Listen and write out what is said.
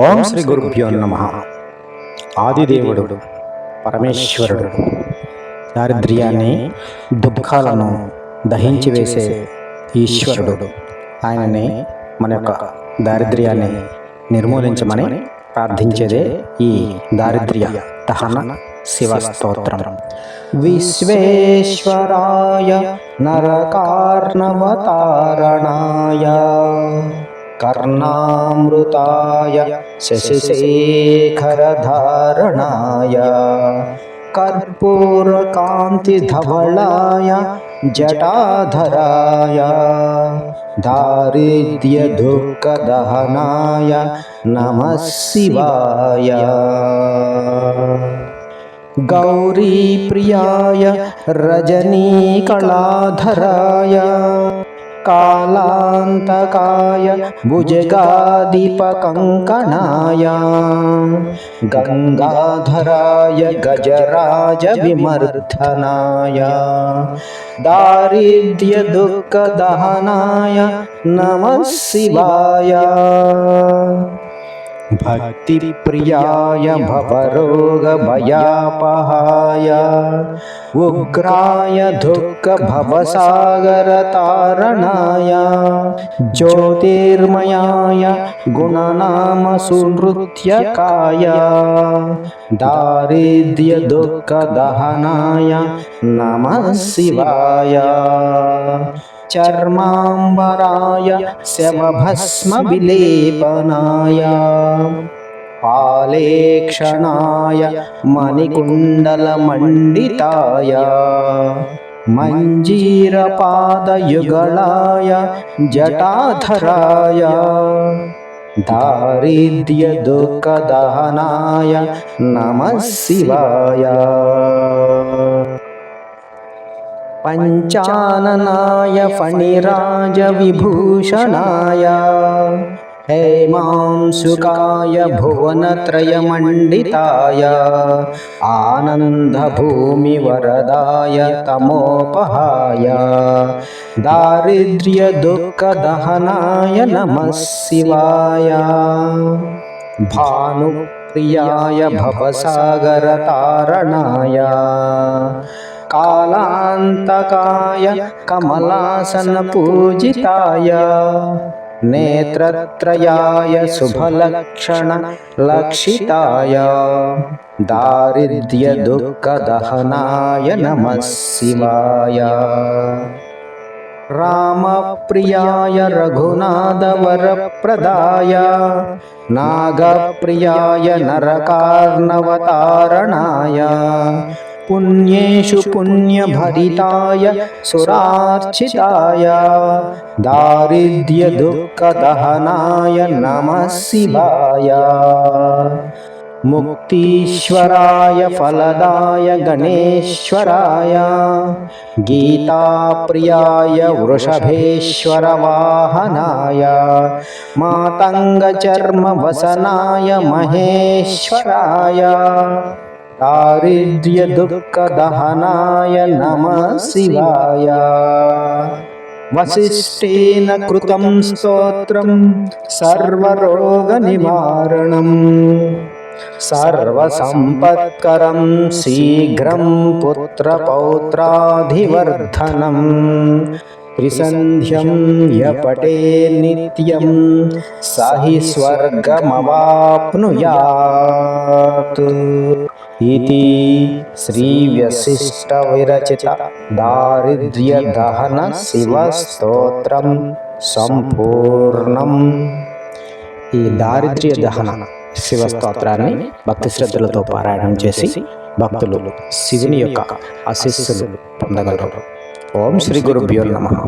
ఓం శ్రీ గురుభ్యో నమః. ఆదిదేవుడు పరమేశ్వరుడు దారిద్ర్యాన్ని దుఃఖాలను దహించి వేసే ఈశ్వరుడు. ఆయనని మన యొక్క దారిద్ర్యాన్ని నిర్మూలించమని ప్రార్థించేదే ఈ దారిద్ర్య దహన శివ స్తోత్రం. విశ్వేశ్వరాయ నరకార్ణవతారణాయ కర్ణామృతాయ శశిశేఖరధారణాయ కర్పూరకాంతిధవళాయ జటాధరాయ దారిద్ర్యదుఃఖదహనాయ నమః శివాయ. గౌరీప్రియాయ రజనీకళాధరాయ కాలాంతకాయ భుజగాదీపకంకణాయ గంగాధరాయ గజరాజ విమర్ధనాయ దారిద్ర్యదుఃఖదహనాయ నమః శివాయ. భక్తిప్రియాయ భవరోగభయాపహాయ ఉగ్రాయ దుఃఖభవసాగరతారణాయ జ్యోతిర్మయాయ గుణనామసునృత్యకాయ దారిద్ర్యదుఃఖదహనాయ నమః శివాయ. చర్మాంబరాయ శవభస్మవిలేపనాయ పాలేక్షణాయ మణికుండలమండితాయ మంజీరపాదయుగళాయ జటాధరాయ దారిద్ర్యదుఃఖదహనాయ నమః శివాయ. పంచాననాయ ఫణిరాజ విభూషణాయ హేమాంశుకాయ భువనత్రయమండితాయ ఆనందభూమివరదాయ తమోపహాయ దారిద్ర్యదుఃఖదహనాయ నమః శివాయ. భానుప్రియాయ భవసాగరతారణాయ కాలాంతకాయ కమలాసనపూజితాయ నేత్రత్రయాయ శుభలక్షణలక్షితాయ దారిద్ర్యదుఃఖదహనాయ నమః శివాయ. రామప్రియాయ రఘునాథవరప్రదాయ నాగప్రియాయ నరకార్ణవతారణాయ పుణ్యేషు పుణ్యభరితాయ సురార్చితాయ దారిద్ర్యదుఃఖదహనాయ నమః శివాయ. ముక్తీశ్వరాయ ఫలదాయ గణేశ్వరాయ గీతాప్రియాయ వృషభేశ్వర వాహనాయ మాతంగచర్మవసనాయ మహేశ్వరాయ దారిద్ర్యదుఃఖదహనాయ నమః శివాయ. వసిష్ఠేన కృతం స్తోత్రం సర్వరోగనివారణం సర్వసంపత్కరం శీఘ్రం పుత్రపౌత్రాధివర్ధనం త్రిసంధ్యం యపటే నిత్యం సహి స్వర్గమవాప్నుయాత్. ఇతి శ్రీ వశిష్ఠ విరచిత దారిద్ర్యదహన శివ స్తోత్రం సంపూర్ణం. ఈ దారిద్ర్య దహన శివ స్తోత్రాన్ని భక్తి శ్రద్ధలతో పారాయణం చేసి భక్తులు శివుని యొక్క ఆశీస్సులు పొందగలరు. ఓం శ్రీ గురుభ్యో నమః.